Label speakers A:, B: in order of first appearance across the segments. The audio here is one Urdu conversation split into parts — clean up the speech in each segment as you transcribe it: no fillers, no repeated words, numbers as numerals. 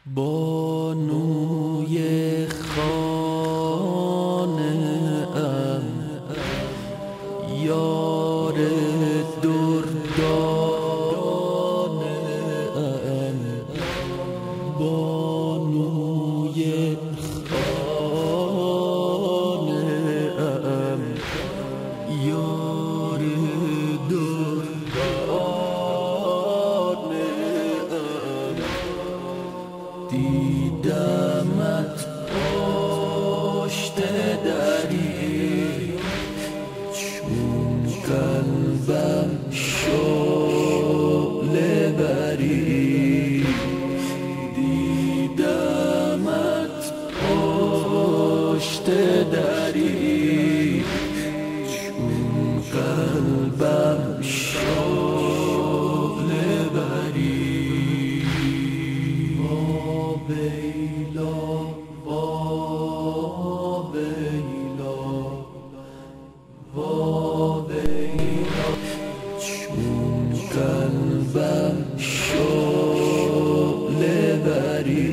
A: بانوی خانه ام یار دردانه ام بانوی خانه ام یار دردانه ام دیدمت پشت دری چون قلبم شعله بری دیدمت پشت دری چون قلبم شعله بری ویلا ویلا چون قلبم شعله بری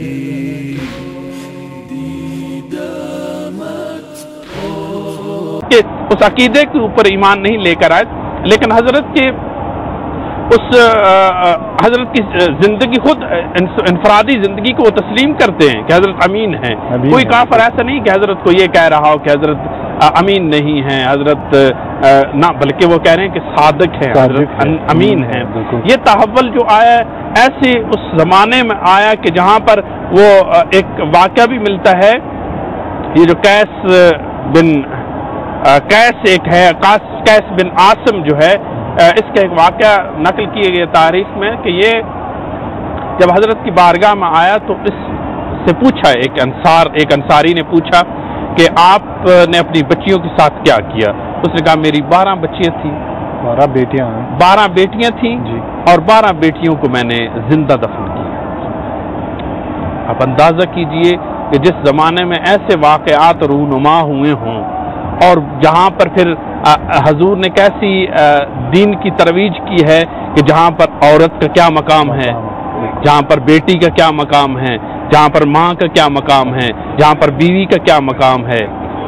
A: دیدمت
B: کہ اس عقیدے کے اوپر ایمان نہیں لے کر آئے، لیکن حضرت کی زندگی خود انفرادی زندگی کو وہ تسلیم کرتے ہیں کہ حضرت امین ہیں۔ کوئی کافر ایسا نہیں کہ حضرت کو یہ کہہ رہا ہو کہ حضرت امین نہیں ہیں، حضرت نہ، بلکہ وہ کہہ رہے ہیں کہ صادق ہیں، حضرت امین ہیں۔ یہ تحول جو آیا ایسے اس زمانے میں آیا کہ جہاں پر وہ ایک واقعہ بھی ملتا ہے، یہ جو قیس ایک ہے، قیس بن عاصم جو ہے، اس کا ایک واقعہ نقل کیے گئے تاریخ میں کہ یہ جب حضرت کی بارگاہ میں آیا تو اس سے پوچھا، ایک انصاری نے پوچھا کہ آپ نے اپنی بچیوں کے ساتھ کیا کیا؟ اس نے کہا میری 12 بچیاں تھیں، 12 بیٹیاں تھیں جی، اور 12 بیٹیوں کو میں نے زندہ دفن کیا۔ آپ اندازہ کیجئے کہ جس زمانے میں ایسے واقعات رونما ہوئے ہوں اور جہاں پر پھر حضور نے کیسی دین کی ترویج کی ہے کہ جہاں پر عورت کا کیا مقام ہے، جہاں پر بیٹی کا کیا مقام ہے، جہاں پر ماں کا کیا مقام ہے، جہاں پر بیوی کا کیا مقام ہے،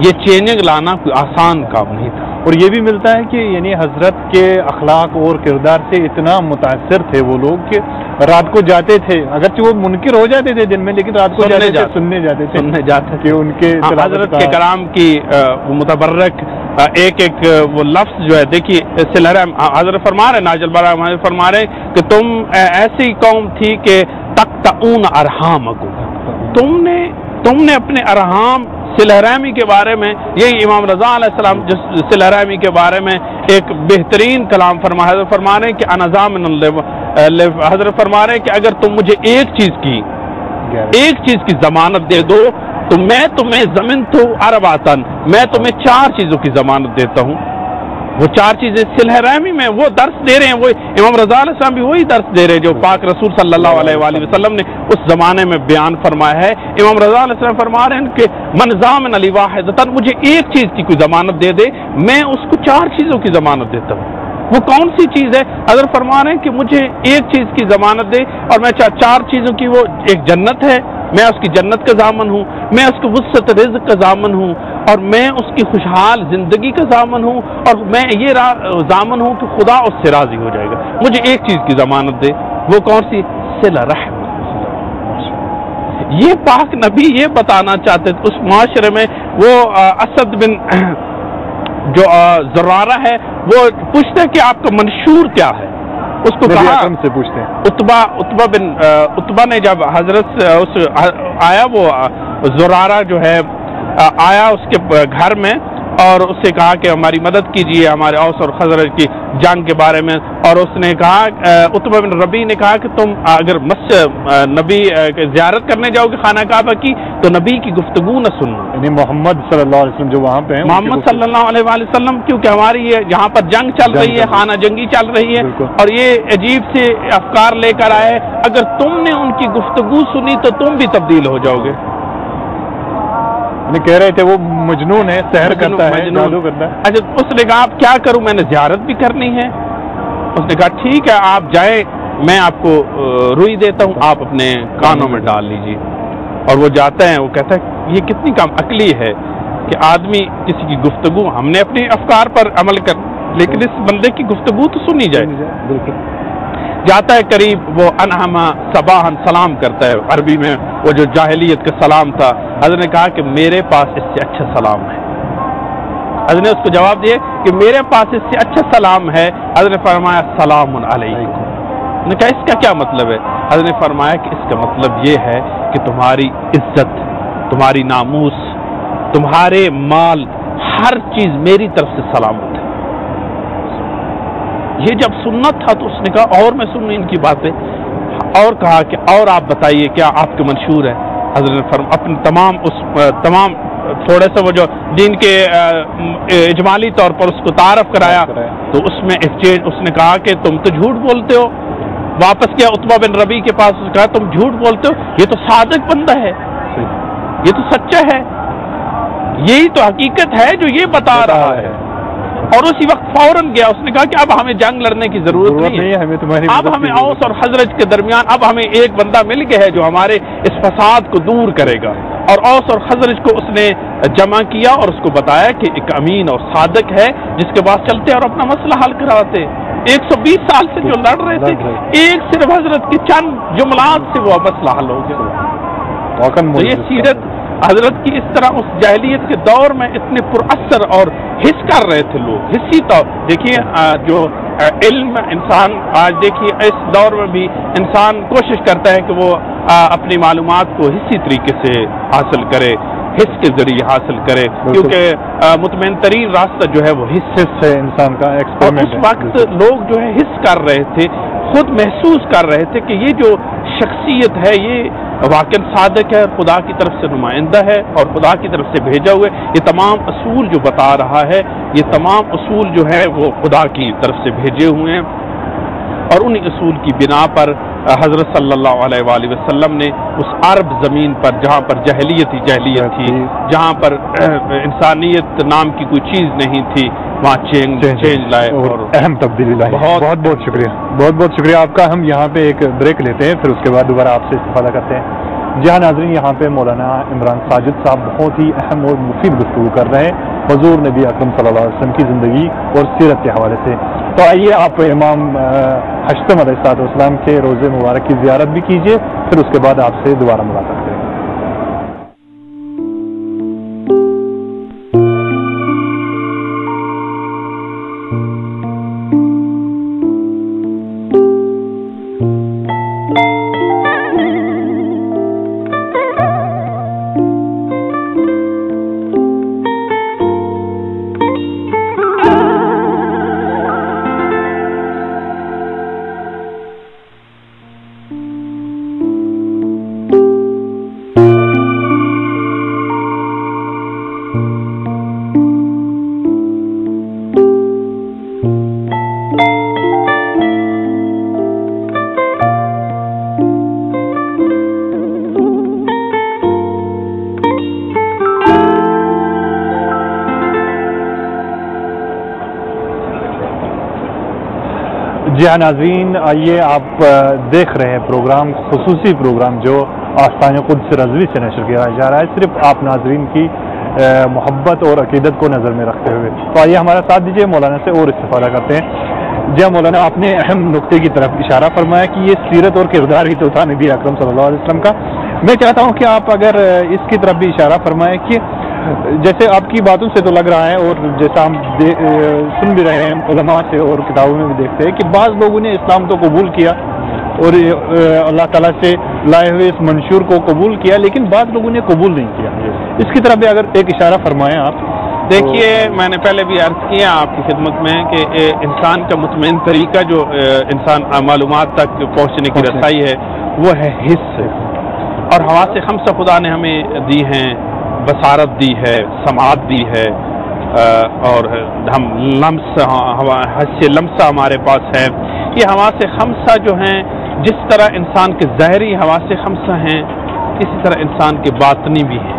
B: یہ چینج لانا کوئی آسان کام نہیں تھا۔
C: اور یہ بھی ملتا ہے کہ یعنی حضرت کے اخلاق اور کردار سے اتنا متاثر تھے وہ لوگ کہ رات کو جاتے تھے، اگرچہ وہ منکر ہو جاتے تھے دن میں، لیکن رات کو سننے جاتے تھے کہ ان کے
B: حضرت کے کلام کی متبرک ایک وہ لفظ جو ہے، دیکھیے حضرت فرما رہے، ناجل برا فرما رہے کہ تم ایسی قوم تھی کہ تقطعون ارحامکم، تم نے اپنے ارحام صلہ رحمی کے بارے میں، یہی امام رضا علیہ السلام جو صلہ رحمی کے بارے میں ایک بہترین کلام فرما، حضرت فرما رہے ہیں کہ انا ضامن، حضرت فرما رہے ہیں کہ اگر تم مجھے ایک چیز کی ضمانت دے دو تو میں تمہیں ضمنت اربعۃ، میں تمہیں 4 چیزوں کی ضمانت دیتا ہوں۔ وہ 4 چیزیں صلہ رحمی میں وہ درس دے رہے ہیں، وہ امام رضا علیہ السلام بھی وہی درس دے رہے ہیں جو پاک رسول صلی اللہ علیہ وآلہ وسلم نے اس زمانے میں بیان فرمایا ہے۔ امام رضا علیہ السلام فرما رہے ہیں کہ من ضامن لی واحدۃ، مجھے ایک چیز کی کوئی ضمانت دے دے میں اس کو 4 چیزوں کی ضمانت دیتا ہوں۔ وہ کون سی چیز ہے؟ حضرت فرما رہے ہیں کہ مجھے ایک چیز کی ضمانت دے اور میں 4 چیزوں کی، وہ ایک جنت ہے، میں اس کی جنت کا ضامن ہوں، میں اس کی وسعت رزق کا ضامن ہوں، اور میں اس کی خوشحال زندگی کا ضامن ہوں، اور میں یہ ضامن ہوں کہ خدا اس سے راضی ہو جائے گا۔ مجھے ایک چیز کی ضمانت دے، وہ کون سی؟ صلہ رحم۔ یہ پاک نبی یہ بتانا چاہتے تھے اس معاشرے میں، وہ اسد بن جو زرارہ ہے وہ پوچھتے کہ آپ کا منشور کیا ہے، اس کو کہا
C: سے پوچھتے ہیں
B: عتبہ نے جب حضرت آیا، وہ زرارہ جو ہے آیا اس کے گھر میں اور اس سے کہا کہ ہماری مدد کیجیے ہمارے اوس اور خزرج کی جنگ کے بارے میں، اور اس نے کہا، عتبہ بن ربیع نے کہا کہ تم اگر نبی زیارت کرنے جاؤ گے خانہ کعبہ کی تو نبی کی گفتگو نہ سنو،
C: یعنی محمد صلی اللہ علیہ وسلم جو وہاں پہ ہیں،
B: محمد صلی اللہ علیہ وآلہ وسلم، کیونکہ ہماری یہاں پر جنگ چل رہی ہے، خانہ جنگی چل رہی ہے، اور یہ عجیب سے افکار لے کر آئے، اگر تم نے ان کی گفتگو سنی تو تم بھی تبدیل ہو جاؤ گے۔
C: کہہ رہے تھے وہ مجنون ہے، سحر کرتا ہے، جادو کرتا ہے۔
B: اچھا، اس نے کہا آپ کیا کروں، میں نے زیارت بھی کرنی ہے۔ اس نے کہا ٹھیک ہے آپ جائیں میں آپ کو روئی دیتا ہوں، آپ اپنے کانوں میں ڈال لیجیے. اور وہ جاتا ہے، وہ کہتا ہے یہ کتنی کم عقلی ہے کہ آدمی کسی کی گفتگو، ہم نے اپنے افکار پر عمل کر، لیکن اس بندے کی گفتگو تو سنی جائے.
C: بالکل.
B: جاتا ہے قریب، وہ انہما صباحن سلام کرتا ہے، عربی میں وہ جو جاہلیت کا سلام تھا. حضرت نے کہا کہ میرے پاس اس سے اچھا سلام ہے. حضرت نے اس کو جواب دیا کہ میرے پاس اس سے اچھا سلام ہے. حضرت نے فرمایا سلام علیکم. نے کہا اس کا کیا مطلب ہے؟ حضرت نے فرمایا کہ اس کا مطلب یہ ہے کہ تمہاری عزت، تمہاری ناموس، تمہارے مال، ہر چیز میری طرف سے سلامت ہے. یہ جب سننا تھا تو اس نے کہا اور میں سنوں ان کی باتیں، اور کہا کہ اور آپ بتائیے کیا آپ کے منشور ہے. حضرت نے فرمایا اپنے تمام تھوڑے سے وہ جو دین کے اجمالی طور پر اس کو تعارف کرایا، تو اس میں ایکسچینج اس نے کہا کہ تم تو جھوٹ بولتے ہو. واپس کیا عتبہ بن ربیع کے پاس، اس نے کہا تم جھوٹ بولتے ہو، یہ تو صادق بندہ ہے، یہ تو سچا ہے، یہی تو حقیقت ہے جو یہ بتا رہا ہے. اور اسی وقت فوراً گیا، اس نے کہا کہ اب ہمیں جنگ لڑنے کی ضرورت نہیں ہے، اب ہمیں اوس اور خزرج کے درمیان اب ہمیں ایک بندہ مل گیا ہے جو ہمارے اس فساد کو دور کرے گا. اور اوس اور خزرج کو اس نے جمع کیا اور اس کو بتایا کہ ایک امین اور صادق ہے جس کے پاس چلتے اور اپنا مسئلہ حل کراتے. 120 سال سے جو لڑ رہے تھے، ایک صرف حضرت کی چند جملات سے وہ مسئلہ حل ہو گیا. تو یہ سیرت حضرت کی اس طرح اس جاہلیت کے دور میں اتنے پراثر اور حس کر رہے تھے لوگ، حصی طور. دیکھیے جو علم انسان آج دیکھیے اس دور میں بھی انسان کوشش کرتا ہے کہ وہ اپنی معلومات کو حصی طریقے سے حاصل کرے، حس کے ذریعے حاصل کرے، کیونکہ مطمئن ترین راستہ جو ہے وہ حس
C: ہے انسان کا.
B: اس وقت لوگ جو ہے حس کر رہے تھے، خود محسوس کر رہے تھے کہ یہ جو شخصیت ہے یہ واقعی صادق ہے، خدا کی طرف سے نمائندہ ہے اور خدا کی طرف سے بھیجا ہوئے. یہ تمام اصول جو بتا رہا ہے، یہ تمام اصول جو ہے وہ خدا کی طرف سے بھیجے ہوئے ہیں. اور انہی اصول کی بنا پر حضرت صلی اللہ علیہ وآلہ وسلم نے اس عرب زمین پر جہاں پر جاہلیت تھی، جہاں پر انسانیت نام کی کوئی چیز نہیں تھی، وہاں چینج لائے اور
C: اہم تبدیلی لائی. بہت بہت شکریہ، بہت بہت شکریہ آپ کا. ہم یہاں پہ ایک بریک لیتے ہیں، پھر اس کے بعد دوبارہ آپ سے استفادہ کرتے ہیں. جی ہاں ناظرین، یہاں پہ مولانا عمران ساجد صاحب بہت ہی اہم اور مفید گفتگو کر رہے ہیں حضور نبی اکرم صلی اللہ علیہ وسلم کی زندگی اور سیرت کے حوالے سے. تو آئیے آپ امام ہشتم علیہ السلام کے روزے مبارک کی زیارت بھی کیجیے، پھر اس کے بعد آپ سے دوبارہ ملاقات کریں گے. جی ہاں ناظرین، آئیے آپ دیکھ رہے ہیں پروگرام، خصوصی پروگرام جو آستانِ قدس رضوی سے نشر کیا جا رہا ہے، صرف آپ ناظرین کی محبت اور عقیدت کو نظر میں رکھتے ہوئے. تو آئیے ہمارا ساتھ دیجیے، مولانا سے اور استفادہ کرتے ہیں. جی مولانا، آپ نے اہم نقطے کی طرف اشارہ فرمایا کہ یہ سیرت اور کردار ہی تو تھا نبی اکرم صلی اللہ علیہ وسلم کا. میں چاہتا ہوں کہ آپ اگر اس کی طرف بھی اشارہ فرمائیں کہ جیسے آپ کی باتوں سے تو لگ رہا ہے اور جیسا ہم سن بھی رہے ہیں علماء سے اور کتابوں میں بھی دیکھتے ہیں کہ بعض لوگوں نے اسلام تو قبول کیا اور اللہ تعالیٰ سے لائے ہوئے اس منشور کو قبول کیا، لیکن بعض لوگوں نے قبول نہیں کیا. اس کی طرف بھی اگر ایک اشارہ فرمائیں آپ.
B: دیکھیے، میں نے پہلے بھی عرض کیا آپ کی خدمت میں کہ انسان کا مطمئن طریقہ جو انسان معلومات تک پہنچنے کی رسائی ہے وہ ہے حس. اور حواس خمسہ خدا نے ہمیں دی ہیں، بصارت دی ہے، سماعت دی ہے، اور ہم حس لمسہ ہمارے پاس ہے. یہ حواس خمسہ جو ہیں، جس طرح انسان کے ظاہری حواس خمسہ ہیں، اسی طرح انسان کے باطنی بھی ہیں.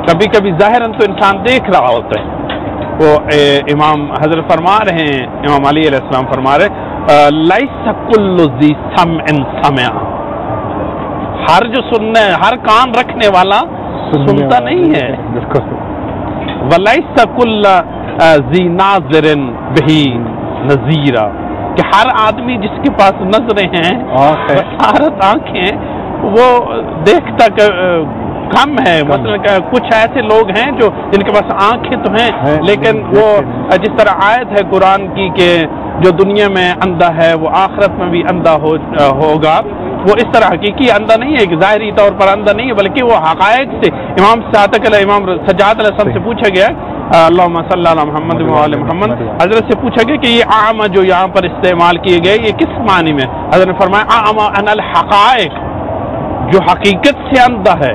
B: کبھی کبھی ظاہراً تو انسان دیکھ رہا ہوتا ہے. وہ امام حضرت فرما رہے ہیں، امام علی علیہ السلام فرما رہے لَيْسَ كُلُّ ذِي سَمْعٍ سَمِعَ، ہر جو سننے، ہر کان رکھنے والا سنتا نہیں ہے. وَلَيْسَ كُلُّ ذِي نَاظِرٍ بِهِ نَذِيرًا، کہ ہر آدمی جس کے پاس نظریں ہیں، بصارت آنکھیں، وہ دیکھتا کم ہے. مثلا کچھ ایسے لوگ ہیں جو جن کے پاس آنکھیں تو ہیں لیکن وہ جس طرح آیت ہے قرآن کی کہ جو دنیا میں اندھا ہے وہ آخرت میں بھی اندھا ہوگا، وہ اس طرح حقیقی اندھا نہیں ہے کہ ظاہری طور پر اندھا نہیں ہے، بلکہ وہ حقائق سے امام صادق علیہ امام سجاد علیہ السلام سے پوچھا گیا، اللہم صلی علی محمد وعلی محمد، حضرت سے پوچھا گیا کہ یہ اعمى جو یہاں پر استعمال کیے گئے یہ کس معنی میں؟ حضرت نے فرمایا اعمى عن الحقائق، جو حقیقت سے اندھا ہے.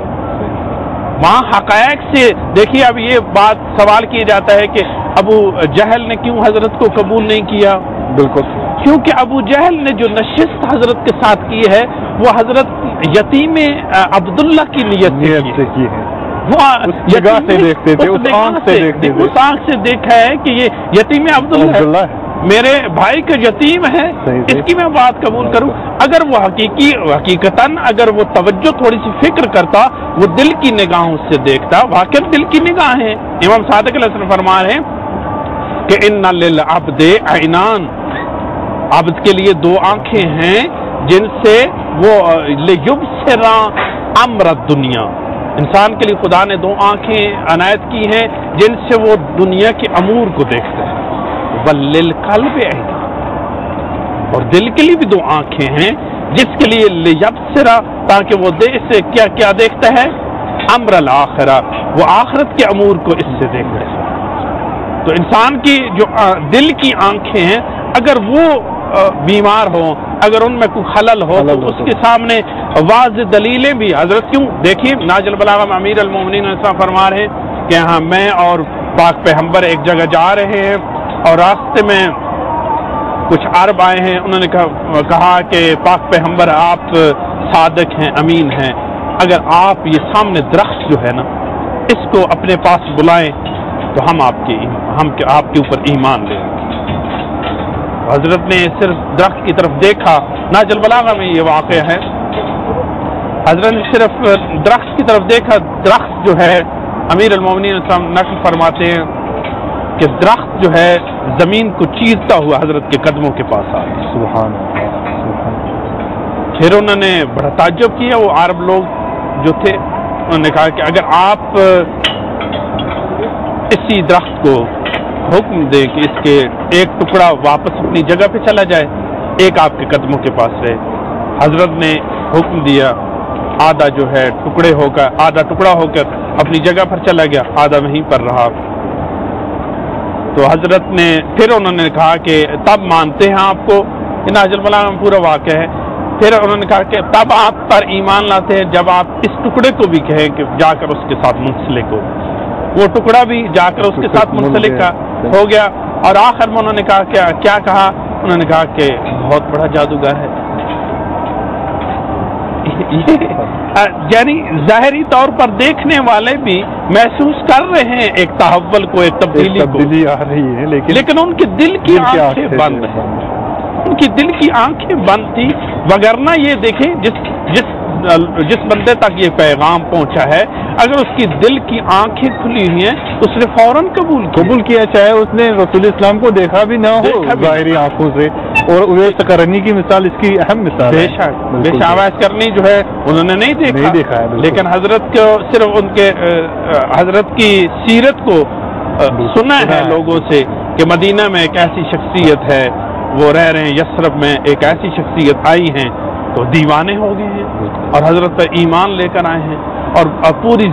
B: وہاں حقائق سے دیکھیے. اب یہ بات سوال کیا جاتا ہے کہ ابو جہل نے کیوں حضرت کو قبول نہیں کیا؟
C: بالکل،
B: کیونکہ ابو جہل نے جو نشست حضرت کے ساتھ کی ہے وہ حضرت یتیم عبداللہ کی نیت سے کی ہے. وہ
C: جگہ سے دیکھتے تھے، اس آنکھ سے دیکھتے تھے،
B: اس آنکھ سے دیکھا ہے کہ یہ یتیم عبداللہ ہے، میرے بھائی کا یتیم ہے، اس کی میں بات قبول کروں. اگر وہ حقیقتاً اگر وہ توجہ تھوڑی سی فکر کرتا، وہ دل کی نگاہوں سے دیکھتا. واقعی دل کی نگاہیں امام صادق علیہ السلام فرما رہے ہیں کہ ان للعبد عینان، عبد کے لیے دو آنکھیں ہیں جن سے وہ لیبصر امر الدنیا، انسان کے لیے خدا نے دو آنکھیں عنایت کی ہیں جن سے وہ دنیا کے امور کو دیکھتے ہیں. وَلِلْقَلْبِ عَيْنَانِ، اور دل کے لیے بھی دو آنکھیں ہیں جس کے لیے لیبصر، تاکہ وہ دل سے کیا کیا دیکھتا ہے؟ امر الآخرہ، وہ آخرت کے امور کو اس سے دیکھتا ہے. تو انسان کی جو دل کی آنکھیں ہیں اگر وہ بیمار ہوں، اگر ان میں کوئی خلل ہو تو اس کے سامنے واضح دلیلیں بھی حضرت کیوں دیکھیے. ناج البلاغہ میں امیر المومنین علیہ السلام فرما رہے ہیں کہ ہاں میں اور پاک پیغمبر ایک جگہ جا رہے ہیں اور راستے میں کچھ عرب آئے ہیں. انہوں نے کہا کہ پاک پیغمبر آپ صادق ہیں، امین ہیں، اگر آپ یہ سامنے درخت جو ہے نا اس کو اپنے پاس بلائیں تو ہم آپ کے اوپر ایمان لیں. حضرت نے صرف درخت کی طرف دیکھا. ناج البلاغہ میں یہ واقعہ ہے، حضرت نے صرف درخت کی طرف دیکھا. درخت جو ہے امیر المومنین اسلام نقل فرماتے ہیں کہ درخت جو ہے زمین کو چیرتا ہوا حضرت کے قدموں کے پاس آ گیا.
C: سبحان اللہ.
B: پھر انہوں نے بڑا تعجب کیا. وہ عرب لوگ جو تھے انہوں نے کہا کہ اگر آپ اسی درخت کو حکم دیں کہ اس کے ایک ٹکڑا واپس اپنی جگہ پہ چلا جائے، ایک آپ کے قدموں کے پاس رہے. حضرت نے حکم دیا، آدھا جو ہے آدھا ٹکڑا ہو کر اپنی جگہ پر چلا گیا، آدھا وہیں پر رہا. تو حضرت نے پھر انہوں نے کہا کہ تب مانتے ہیں آپ کو، ناج البلاغہ میں پورا واقعہ ہے. پھر انہوں نے کہا کہ تب آپ پر ایمان لاتے ہیں جب آپ اس ٹکڑے کو بھی کہیں کہ جا کر اس کے ساتھ منسلک ہو. وہ ٹکڑا بھی جا کر اس کے ساتھ منسلک ہو گیا. اور آخر میں انہوں نے کہا کیا کہا؟ انہوں نے کہا کہ بہت بڑا جادوگر ہے. یعنی ظاہری طور پر دیکھنے والے بھی محسوس کر رہے ہیں ایک تحول کو، ایک تبدیلی
C: آ رہی ہے،
B: لیکن ان کے دل کی آنکھیں بند ہیں. ان کی دل کی آنکھیں بند تھی. وگرنہ یہ دیکھیں جس بندے تک یہ پیغام پہنچا ہے اگر اس کی دل کی آنکھیں کھلی ہوئی ہیں اس نے فوراً قبول کیا،
C: چاہے اس نے رسول اسلام کو دیکھا بھی نہ ہو ظاہری آنکھوں سے. اور اویس قرنی کی مثال اس کی اہم مثال ہے.
B: بے شک اویس قرنی جو ہے انہوں نے نہیں دیکھا ہے، لیکن حضرت کو صرف ان کے حضرت کی سیرت کو سنا ہے لوگوں سے کہ مدینہ میں ایک ایسی شخصیت ہے، وہ رہ رہے ہیں یثرب میں، ایک ایسی شخصیت آئی ہیں تو دیوانے ہو گئے ہیں اور حضرت پر ایمان لے کر آئے ہیں اور پوری